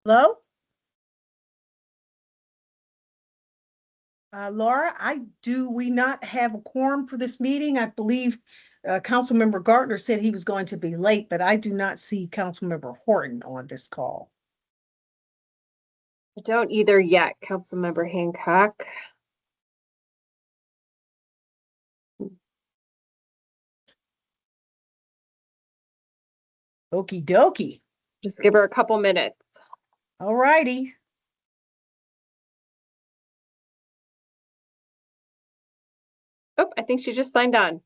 Hello? Laura, do we not have a quorum for this meeting? I believe Councilmember Gardner said he was going to be late, but I do not see Councilmember Horton on this call. I don't either yet, Councilmember Hancock. Okie dokie. Just give her a couple minutes. All righty. Oh, I think she just signed on.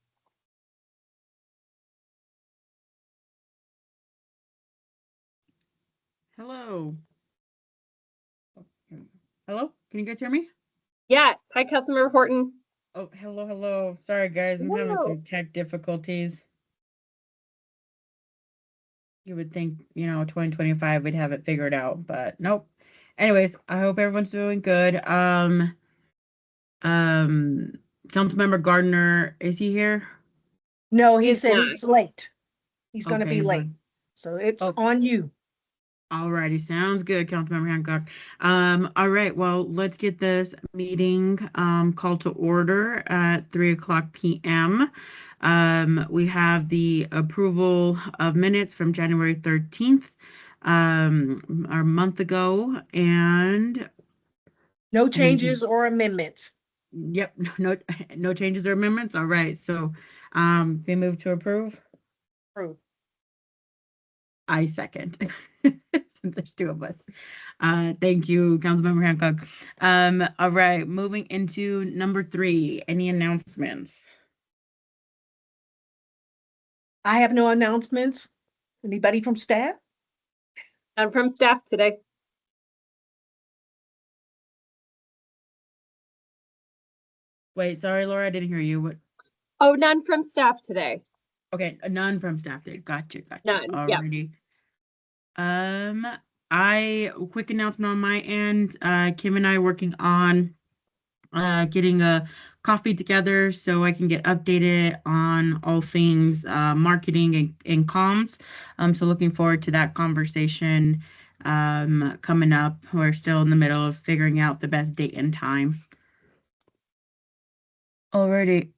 Hello. Hello? Can you guys hear me? Yeah. Hi, Councilmember Horton. Oh, hello. Sorry, guys. I'm having some tech difficulties. You would think, 2025 we'd have it figured out, but nope. Anyways, I hope everyone's doing good. Councilmember Gardner, is he here? No, he He's said not. he's late. He's going to Okay, be late. So it's on you. Alrighty, sounds good, Councilmember Hancock. All right, well, let's get this meeting called to order at 3:00 p.m. We have the approval of minutes from January 13th, a month ago, and No changes or amendments. yep, no changes or amendments. All right, so we move to approve. Approve. I second. Since there's two of us. Thank you, Councilmember Hancock. All right, moving into number 3. Any announcements? I have no announcements. Anybody from staff? I'm from staff today. Wait, sorry, Laura, I didn't hear you. What? Oh, none from staff today. Okay, none from staff did. Gotcha. None. Alrighty. Quick announcement on my end. Kim and I are working on getting a coffee together so I can get updated on all things marketing and comms. So looking forward to that conversation coming up. We're still in the middle of figuring out the best date and time. Alrighty.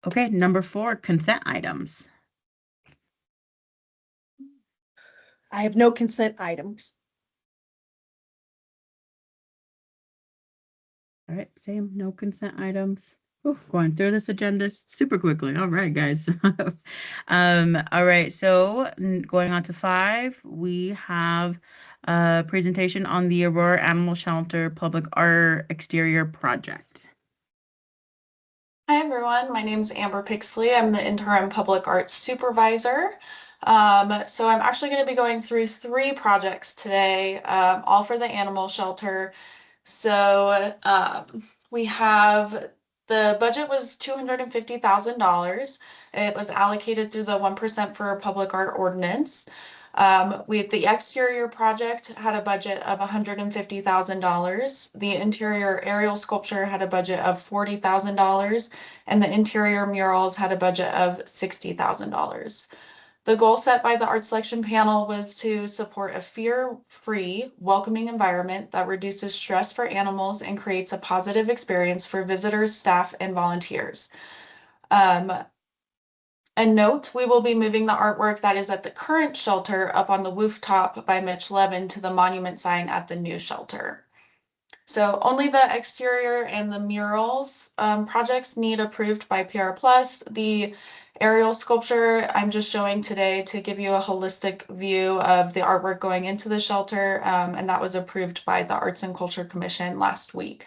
Okay, number 4, consent items. I have no consent items. All right, same, no consent items. Ooh, going through this agenda super quickly. All right, guys. All right, so going on to 5, we have a presentation on the Aurora Animal Shelter Public Art Exterior Project. Hi, everyone. My name is Amber Pixley. I'm the interim public arts supervisor. So I'm actually going to be going through 3 projects today, all for the animal shelter. So we have the budget was $250,000. It was allocated through the 1% for public art ordinance. The exterior project had a budget of $150,000. The interior aerial sculpture had a budget of $40,000, and the interior murals had a budget of $60,000. The goal set by the art selection panel was to support a fear-free, welcoming environment that reduces stress for animals and creates a positive experience for visitors, staff, and volunteers. A note, we will be moving the artwork that is at the current shelter up on the rooftop by Mitch Levin to the monument sign at the new shelter. So only the exterior and the murals projects need approved by PR Plus. The aerial sculpture I'm just showing today to give you a holistic view of the artwork going into the shelter, and that was approved by the Arts and Culture Commission last week.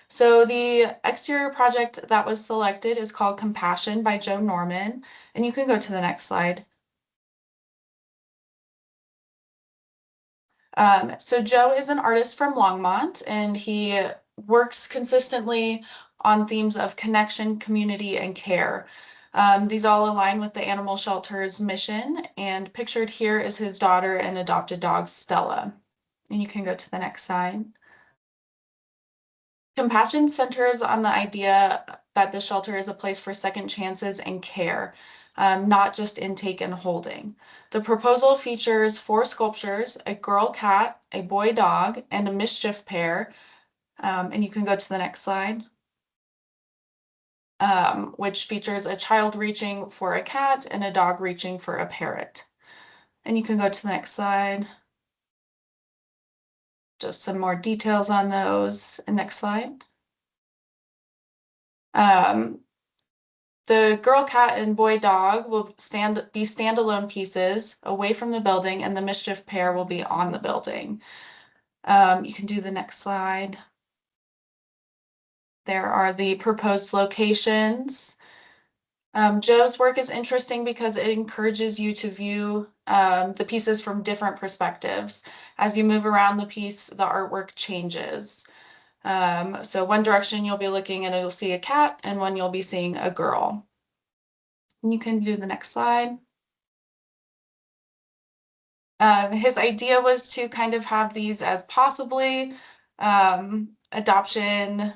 So the exterior project that was selected is called Compassion by Joe Norman, and you can go to the next slide. So Joe is an artist from Longmont, and he works consistently on themes of connection, community, and care. These all align with the animal shelter's mission, and pictured here is his daughter and adopted dog, Stella. And you can go to the next slide. Compassion centers on the idea that the shelter is a place for second chances and care. not just intake and holding. The proposal features 4 sculptures, a girl cat, a boy dog, and a mischief pair. And you can go to the next slide. Which features a child reaching for a cat and a dog reaching for a parrot. And you can go to the next slide. Just some more details on those. And next slide. The girl cat and boy dog will be standalone pieces away from the building, and the mischief pair will be on the building. You can do the next slide. There are the proposed locations. Joe's work is interesting because it encourages you to view the pieces from different perspectives. As you move around the piece, the artwork changes. So one direction you'll be looking and you'll see a cat, and one you'll be seeing a girl. And you can do the next slide. His idea was to kind of have these as possibly adoption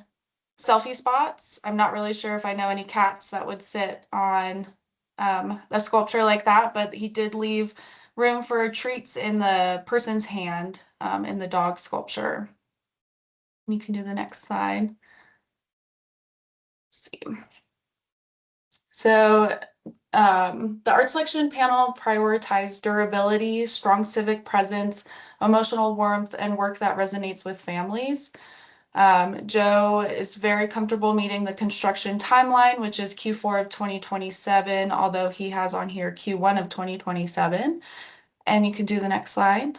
selfie spots. I'm not really sure if I know any cats that would sit on a sculpture like that, but he did leave room for treats in the person's hand in the dog sculpture. You can do the next slide. Let's see. So the art selection panel prioritized durability, strong civic presence, emotional warmth, and work that resonates with families. Joe is very comfortable meeting the construction timeline, which is Q4 of 2027, although he has on here Q1 of 2027. And you can do the next slide.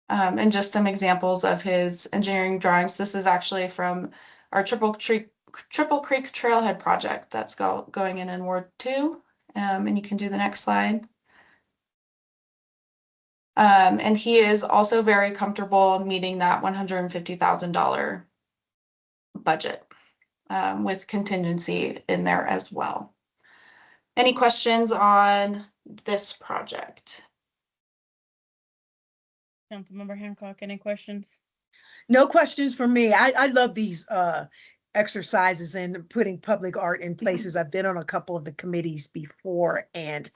And just some examples of his engineering drawings. This is actually from our Triple Creek Trailhead project that's going in Ward 2. And you can do the next slide. And he is also very comfortable meeting that $150,000 budget with contingency in there as well. Any questions on this project? Councilmember Hancock, any questions? No questions for me. I love these exercises and putting public art in places. I've been on a couple of the committees before, and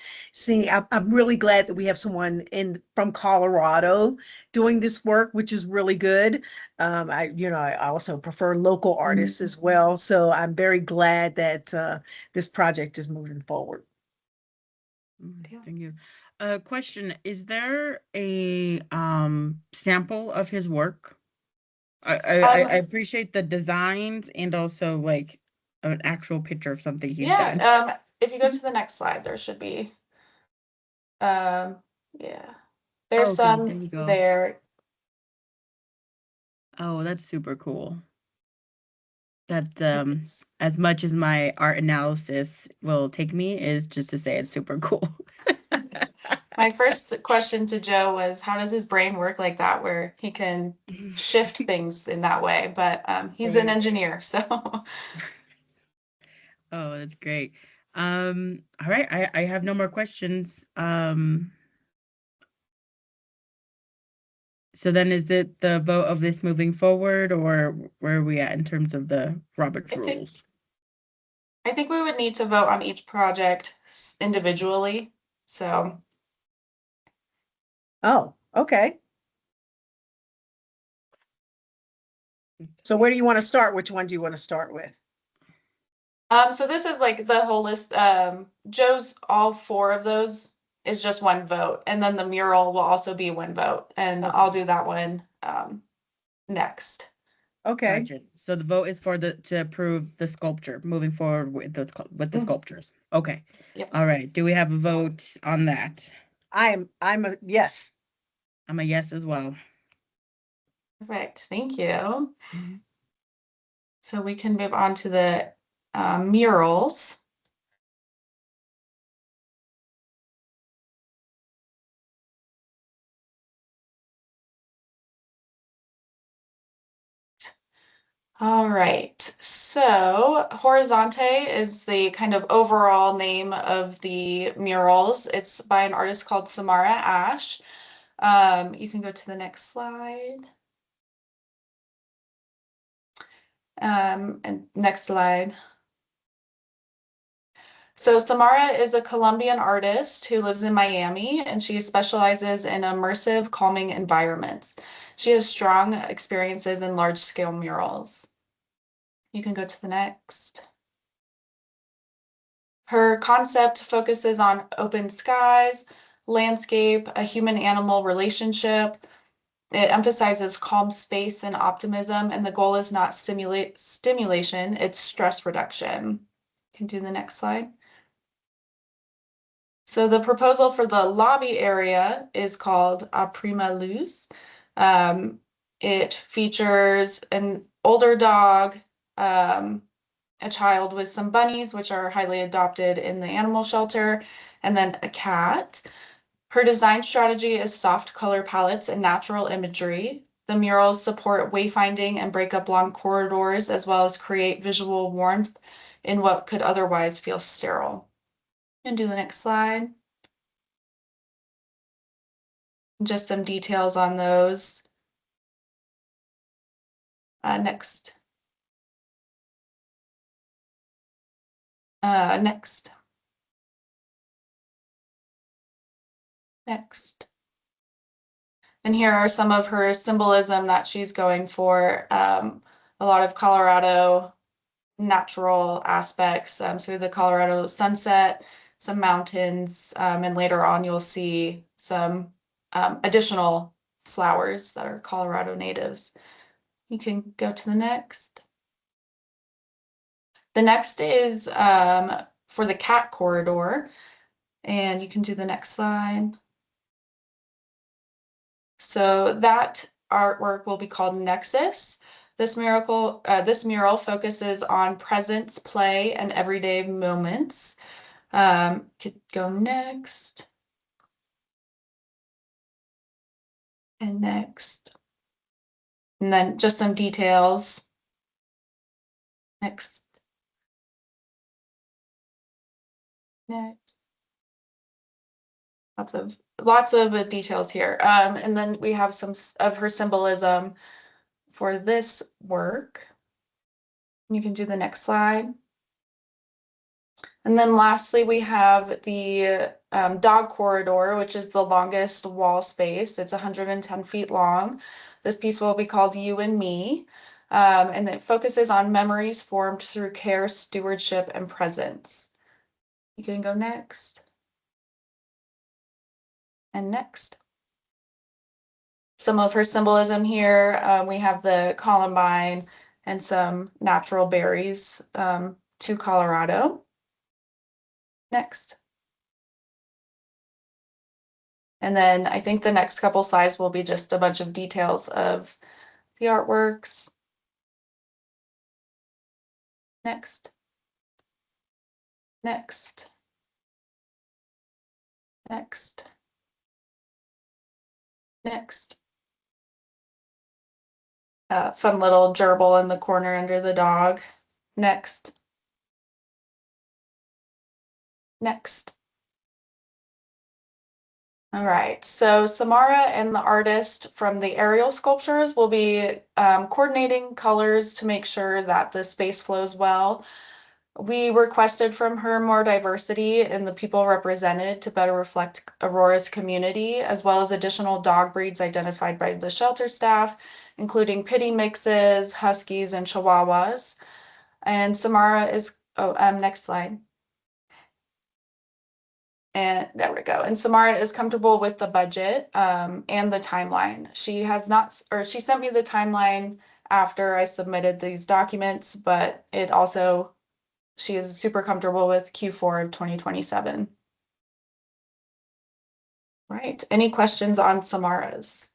I'm really glad that we have someone from Colorado doing this work, which is really good. I also prefer local artists as well. So I'm very glad that this project is moving forward. Thank you. Question, is there a sample of his work? I appreciate the designs and also like an actual picture of something he's done. Yeah, if you go to the next slide, there should be, yeah, there's Okay, some there you go. there. Oh, that's super cool. That as much as my art analysis will take me is just to say it's super cool. My first question to Joe was, how does his brain work like that, where he can shift things in that way? But he's an engineer, so. Oh, that's great. All right, I have no more questions. So then is it the vote of this moving forward, or where are we at in terms of the Robert's rules? I think we would need to vote on each project individually, so. Oh, okay. So where do you want to start? Which one do you want to start with? So this is like the whole list. Joe's, all 4 of those is just one vote, and then the mural will also be one vote, and Okay. I'll do that one next. Okay. Gotcha. So the vote is to approve the sculpture moving forward with the sculptures. Okay. Yep. All right. Do we have a vote on that? I'm a yes. I'm a yes as well. Perfect. Thank you. So we can move on to the murals. All right, so Horizonte is the kind of overall name of the murals. It's by an artist called Samara Ash. You can go to the next slide. And next slide. So Samara is a Colombian artist who lives in Miami, and she specializes in immersive, calming environments. She has strong experiences in large-scale murals. You can go to the next. Her concept focuses on open skies, landscape, a human-animal relationship. It emphasizes calm space and optimism, and the goal is not stimulation, it's stress reduction. You can do the next slide. So the proposal for the lobby area is called A Prima Luz. It features an older dog, a child with some bunnies, which are highly adopted in the animal shelter, and then a cat. Her design strategy is soft color palettes and natural imagery. The murals support wayfinding and break up long corridors, as well as create visual warmth in what could otherwise feel sterile. And do the next slide. Just some details on those. Next. Next. Next. And here are some of her symbolism that she's going for. A lot of Colorado natural aspects through the Colorado sunset, some mountains, and later on you'll see some additional flowers that are Colorado natives. You can go to the next. The next is for the cat corridor, and you can do the next slide. So that artwork will be called Nexus. This mural focuses on presence, play, and everyday moments. Could go next. And next. And then just some details. Next. Next. Lots of details here. And then we have some of her symbolism for this work. You can do the next slide. And then lastly, we have the dog corridor, which is the longest wall space. It's 110 feet long. This piece will be called You and Me. And it focuses on memories formed through care, stewardship, and presence. You can go next. And next. Some of her symbolism here, we have the columbine and some natural berries to Colorado. Next. And then I think the next couple slides will be just a bunch of details of the artworks. Next. Next. Next. Next. Fun little gerbil in the corner under the dog. Next. Next. All right, so Samara and the artist from the aerial sculptures will be coordinating colors to make sure that the space flows well. We requested from her more diversity in the people represented to better reflect Aurora's community, as well as additional dog breeds identified by the shelter staff, including pitty mixes, huskies, and chihuahuas. And Samara is, next slide. And there we go. And Samara is comfortable with the budget and the timeline. She has not, or she sent me the timeline after I submitted these documents, but it also, she is super comfortable with Q4 of 2027. Right. Any questions on Samara's?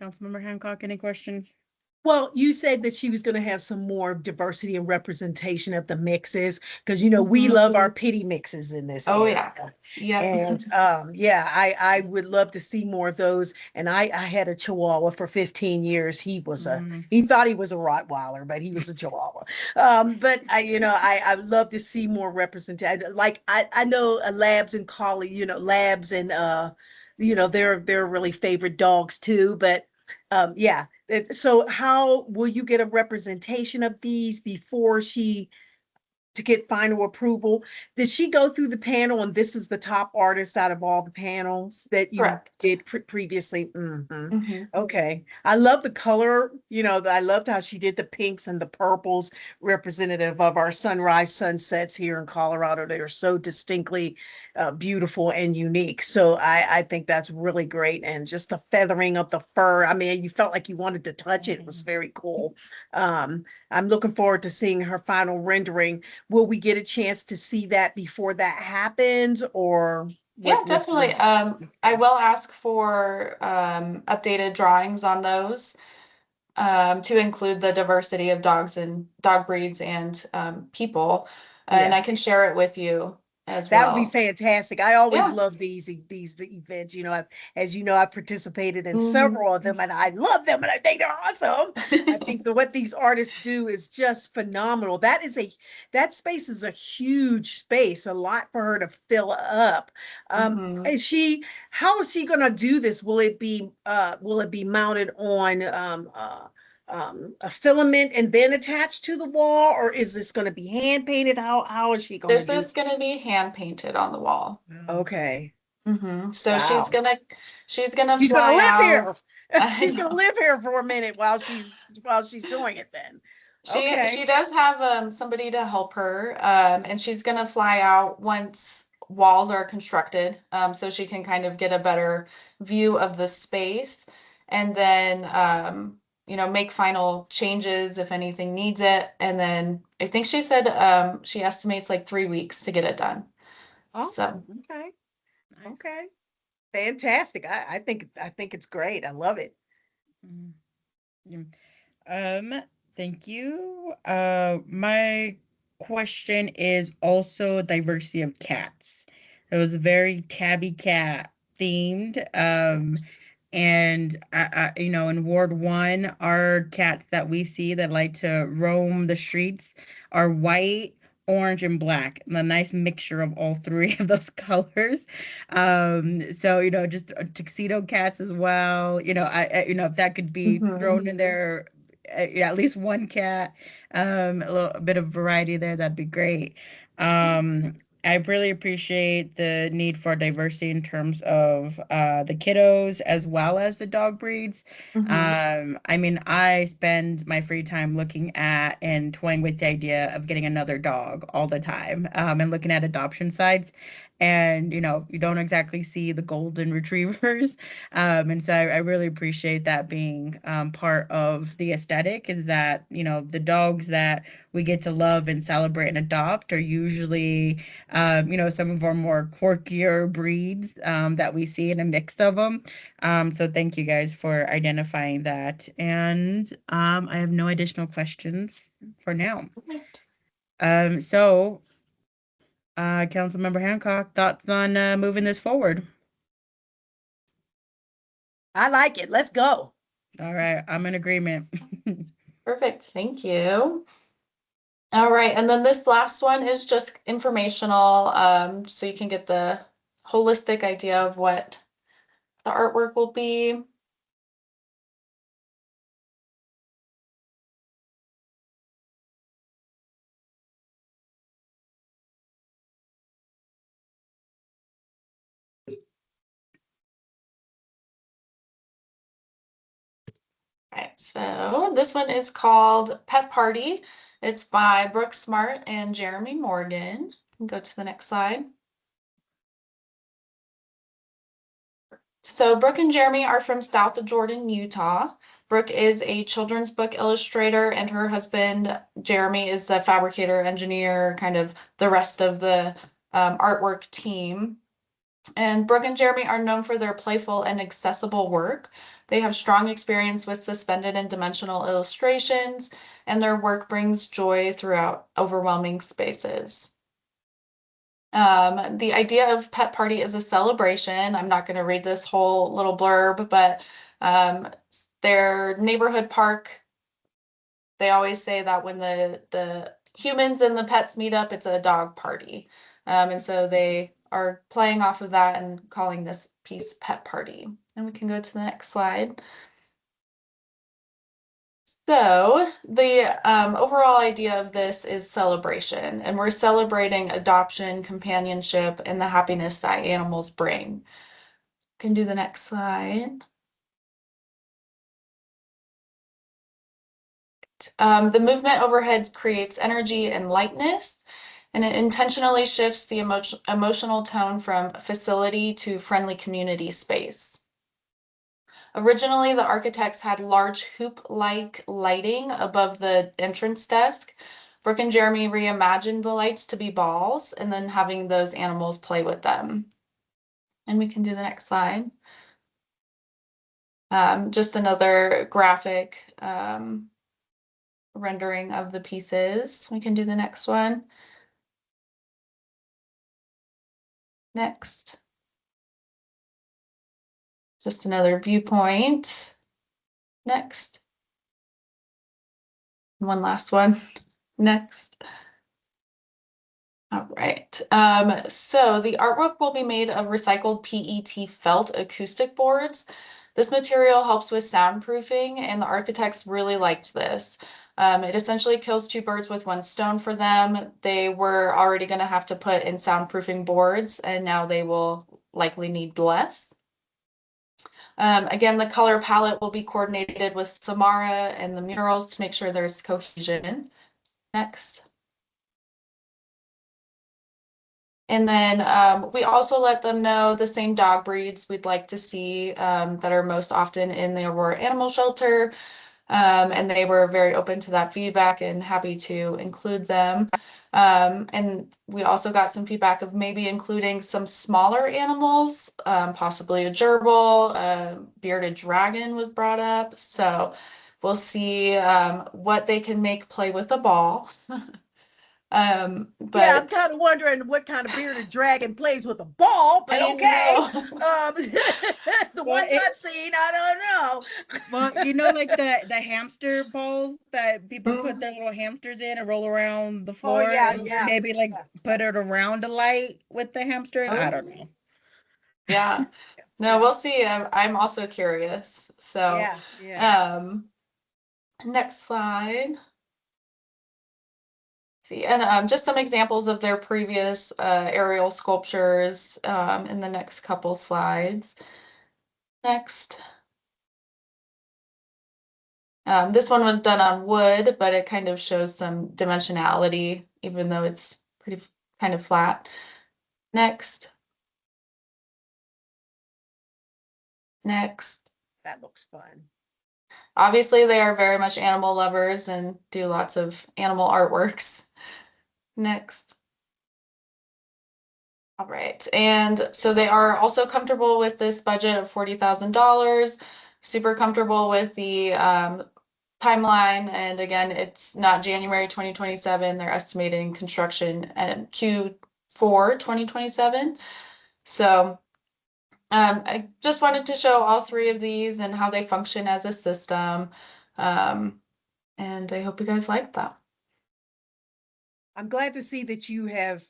Councilmember Hancock, any questions? Well, you said that she was going to have some more diversity and representation of the mixes because, you know, we love our pitty mixes in this Oh, area. Yeah. And yeah, I would love to see more of those. And I had a Chihuahua for 15 years. He was he thought he was a Rottweiler, but he was a Chihuahua. But I love to see more representation. Like I know Labs and Collie, Labs and they're really favorite dogs too. But yeah. So how will you get a representation of these before she to get final approval. Did she go through the panel and this is the top artist out of all the panels that you Correct. did previously? Mhm. Okay. I love the color, I loved how she did the pinks and the purples representative of our sunrise sunsets here in Colorado. They are so distinctly beautiful and unique. So I think that's really great. And just the feathering of the fur. I mean, you felt like you wanted to touch it. It was very cool. I'm looking forward to seeing her final rendering. Will we get a chance to see that before that happens, or Yeah, what's definitely. I will ask for updated drawings on those to include the diversity of dogs and dog breeds and people, and Yeah. I can share it with you as That would be well. fantastic. I always Yeah. love these events. As you know, I've participated in Mhm. several of them, and I love them, and I think they're awesome. I think what these artists do is just phenomenal. That space is a huge space, a lot for her to fill up. Mhm. How is she going to do this? Will it be mounted on a filament and then attached to the wall, or is this going to be hand painted? How is she going to This do is going to this? be hand painted on the wall. Okay. So she's Wow. gonna She's gonna fly live out. here. I She's gonna know. live here for a minute while she's doing it then. She Okay. does have somebody to help her, and she's gonna fly out once walls are constructed, so she can kind of get a better view of the space, and then make final changes if anything needs it. And then I think she said she estimates like 3 weeks to get it done. Oh, So okay. Nice. Okay. Fantastic. I think it's great. I love it. Mm, yeah. Thank you. My question is also diversity of cats. It was very tabby cat themed. And in Ward 1, our cats that we see that like to roam the streets are white, orange, and black, and a nice mixture of all three of those colors. So just tuxedo cats as well. If that could be mhm. thrown in there, yeah, at least one cat, a little bit of variety there, that'd be great. Um, I really appreciate the need for diversity in terms of the kiddos as well as the dog breeds. Mhm. I mean, I spend my free time looking at and toying with the idea of getting another dog all the time, and looking at adoption sites. And you don't exactly see the golden retrievers. And so I really appreciate that being part of the aesthetic, is that the dogs that we get to love and celebrate and adopt are usually some of our more quirkier breeds that we see in a mix of them. So thank you guys for identifying that. And I have no additional questions for now. Perfect. So Councilmember Hancock, thoughts on moving this forward? I like it. Let's go. All right, I'm in agreement. Perfect. Thank you. All right, and then this last one is just informational, so you can get the holistic idea of what the artwork will be. All right, so this one is called Pet Party. It's by Brooke Smart and Jeremy Morgan. Go to the next slide. So Brooke and Jeremy are from South Jordan, Utah. Brooke is a children's book illustrator, and her husband, Jeremy, is the fabricator, engineer, kind of the rest of the artwork team. And Brooke and Jeremy are known for their playful and accessible work. They have strong experience with suspended and dimensional illustrations, and their work brings joy throughout overwhelming spaces. The idea of Pet Party is a celebration. I'm not going to read this whole little blurb, but their neighborhood park, they always say that when the humans and the pets meet up, it's a dog party. And so they are playing off of that and calling this piece Pet Party. And we can go to the next slide. So the overall idea of this is celebration, and we're celebrating adoption, companionship, and the happiness that animals bring. Can do the next slide. The movement overhead creates energy and lightness, and it intentionally shifts the emotional tone from facility to friendly community space. Originally, the architects had large hoop-like lighting above the entrance desk. Brooke and Jeremy reimagined the lights to be balls and then having those animals play with them. And we can do the next slide. Just another graphic rendering of the pieces. We can do the next one. Next. Just another viewpoint. Next. One last one. Next. All right. So the artwork will be made of recycled PET felt acoustic boards. This material helps with soundproofing, and the architects really liked this. It essentially kills two birds with one stone for them. They were already going to have to put in soundproofing boards, and now they will likely need less. Again, the color palette will be coordinated with Samara and the murals to make sure there's cohesion. Next. And then we also let them know the same dog breeds we'd like to see that are most often in the Aurora Animal Shelter. And they were very open to that feedback and happy to include them. And we also got some feedback of maybe including some smaller animals, possibly a gerbil, a bearded dragon was brought up. So we'll see what they can make play with a ball. Yeah, I'm But kind of wondering what kind of bearded dragon plays with a ball, but I okay. know. The Well, ones I've seen, I don't know. Well, you know, like the hamster balls that people put their little hamsters in and roll around the Oh, floor, yeah, and yeah. maybe like put it around a light with the hamster. And I don't know. Yeah. No, we'll see. I'm also curious. So, Yeah. next slide. See, and just some examples of their previous aerial sculptures in the next couple slides. Next. This one was done on wood, but it kind of shows some dimensionality, even though it's pretty kind of flat. Next. Next. That looks fun. Obviously, they are very much animal lovers and do lots of animal artworks. Next. All right, and so they are also comfortable with this budget of $40,000, super comfortable with the timeline, and again, it's not January 2027, they're estimating construction at Q4 2027. So I just wanted to show all three of these and how they function as a system, and I hope you guys like that. I'm glad to see that you have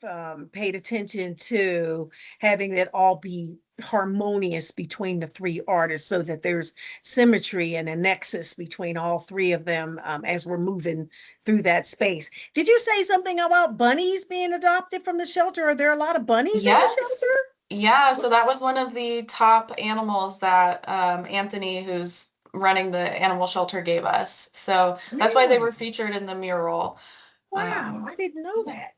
paid attention to having it all be harmonious between the three artists so that there's symmetry and a nexus between all three of them as we're moving through that space. Did you say something about bunnies being adopted from the shelter? Are there a lot of bunnies in the Yes. shelter? Yeah, so that was one of the top animals that Anthony, who's running the animal shelter, gave us. So that's why they were Really? featured in the mural. Wow, I didn't know Yeah. that.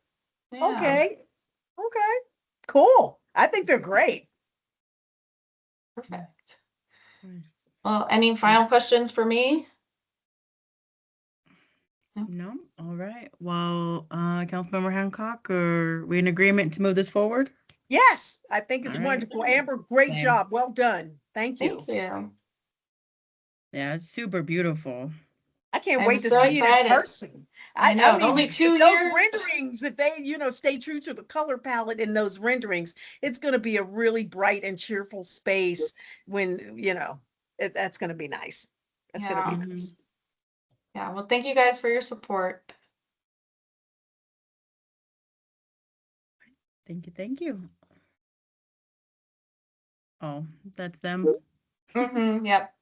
Yeah, Okay. Okay. Cool. I think they're great. perfect. Mm. Well, any final questions for me? No? All right. Well, Councilmember Hancock, are we in agreement to move this forward? Yes, I think it's All right. wonderful. Amber, great Same. job. Well done. Thank you. Thank you. Yeah, it's super beautiful. I can't I'm wait to so see it in excited. person. I know, in mean, only if 2 those years. renderings, if they, stay true to the color palette in those renderings, it's going to be a really bright and cheerful space when, that's going to be nice. That's going to Yeah. be nice. Yeah, well, thank you guys for your support. Thank you. Thank you. Oh, that's them. Yep.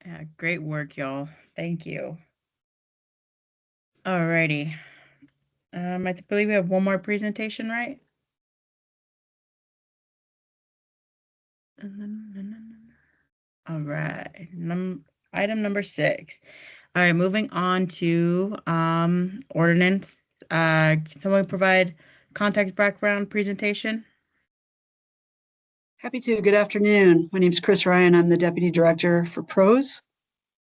Yeah, great work, y'all. Thank you. Alrighty. Believe we have one more presentation, right? All right. Item number 6. All right, moving on to ordinance. Can someone provide context background presentation? Happy to. Good afternoon. My name is Chris Ryan. I'm the Deputy Director for PROS.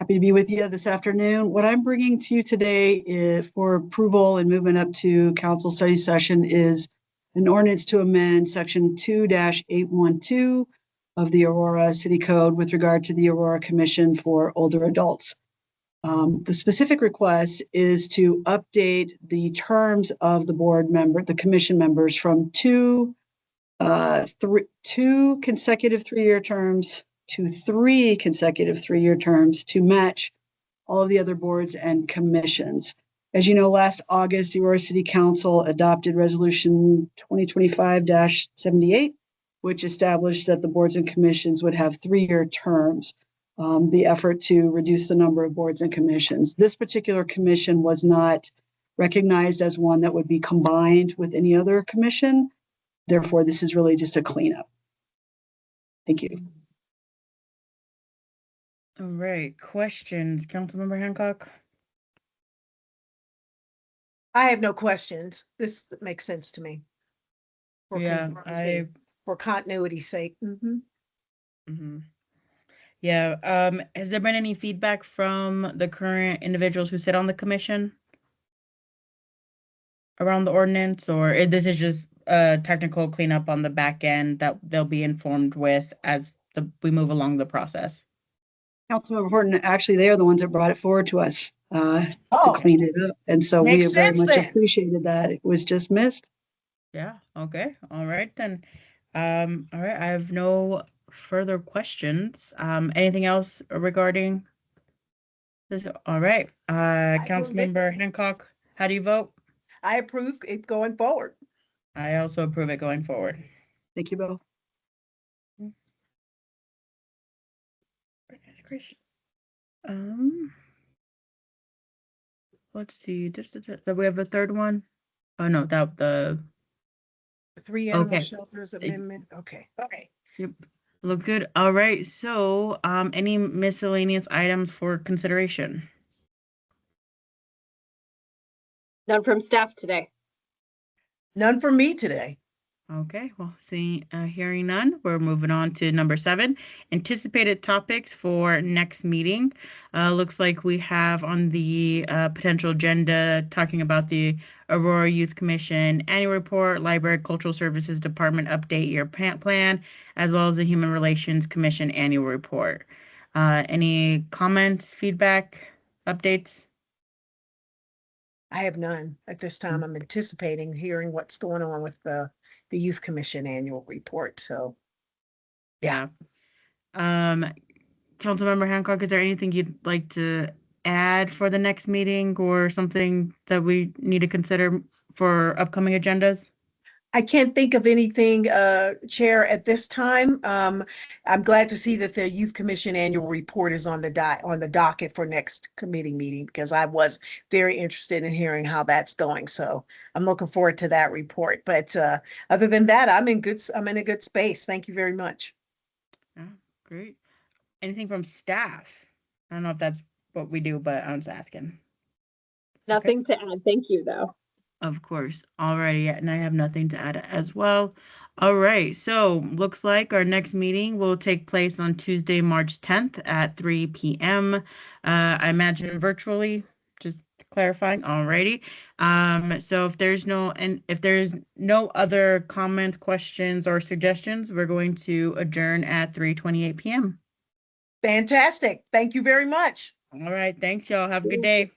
Happy to be with you this afternoon. What I'm bringing to you today for approval and movement up to council study session is an ordinance to amend section 2-812 of the Aurora City Code with regard to the Aurora Commission for Older Adults. The specific request is to update the terms of the commission members from two consecutive 3-year terms to 3 consecutive 3-year terms to match all of the other boards and commissions. As you know, last August, the Aurora City Council adopted Resolution 2025-78, which established that the boards and commissions would have 3-year terms. The effort to reduce the number of boards and commissions. This particular commission was not recognized as one that would be combined with any other commission. Therefore, this is really just a cleanup. Thank you. All right, questions, Councilmember Hancock? I have no questions. This makes sense to me. For Yeah, for continuity's sake. Yeah, has there been any feedback from the current individuals who sit on the commission around the ordinance, or this is just a technical cleanup on the back end that they'll be informed with as we move along the process? Councilmember Horton, actually, they are the ones that brought it forward to us to Oh, clean it up. And so we makes very sense much then. appreciated that. It was just missed. Yeah, okay, all right then. All right, I have no further questions. Anything else regarding this? All right, approve it. Councilmember Hancock, how do you vote? I approve it going forward. I also approve it going forward. Thank you both. Let's see. Do we have a third one? Oh no, the 3 animal Okay. shelters amendment. Okay. Yep. Look good. All right. So, any miscellaneous items for consideration? None from staff today. None for me today. Okay. Well, hearing none, we're moving on to number 7, anticipated topics for next meeting. Looks like we have on the potential agenda talking about the Aurora Youth Commission annual report, Library Cultural Services Department update year plan, as well as the Human Relations Commission annual report. Any comments, feedback, updates? I have none at this time. I'm anticipating hearing what's going on with the Youth Commission annual report. So, yeah. Councilmember Hancock, is there anything you'd like to add for the next meeting or something that we need to consider for upcoming agendas? I can't think of anything, Chair, at this time. I'm glad to see that the Youth Commission annual report is on the docket for next committee meeting, because I was very interested in hearing how that's going. So I'm looking forward to that report. But other than that, I'm in a good space. Thank you very much. Yeah, great. Anything from staff? I don't know if that's what we do, but I'm just asking. Nothing to add. Thank you, though. Of course. Alrighty, and I have nothing to add as well. All right, so looks like our next meeting will take place on Tuesday, March 10th at 3 p.m. I imagine virtually, just clarifying. Alrighty. So if there's no other comments, questions, or suggestions, we're going to adjourn at 3:28 p.m. Fantastic. Thank you very much. All right, thanks, y'all. Have a good day.